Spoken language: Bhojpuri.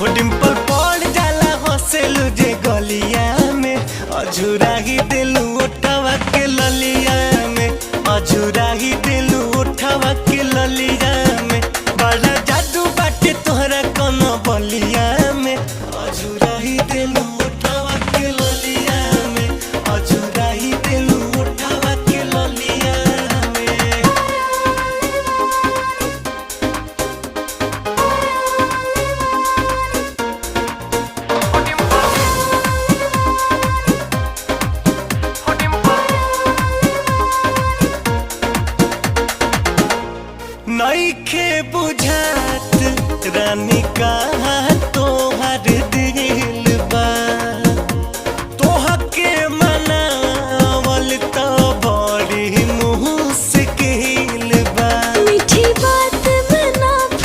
हो डिम्पल पड़ जाला हंसेलू जे गलिया में अझुरा ही दिलू उठावा के ललिया में अझुरा ही दिलू उठावा के ललिया में बड़ा जादू बाटे तोहरा कोनो बलिया में अझुरा ही दिलू उठावा के ललिया में अझुरा ही दिलू उठावा के ललिया में। नइखे बुझात रानी कहाँ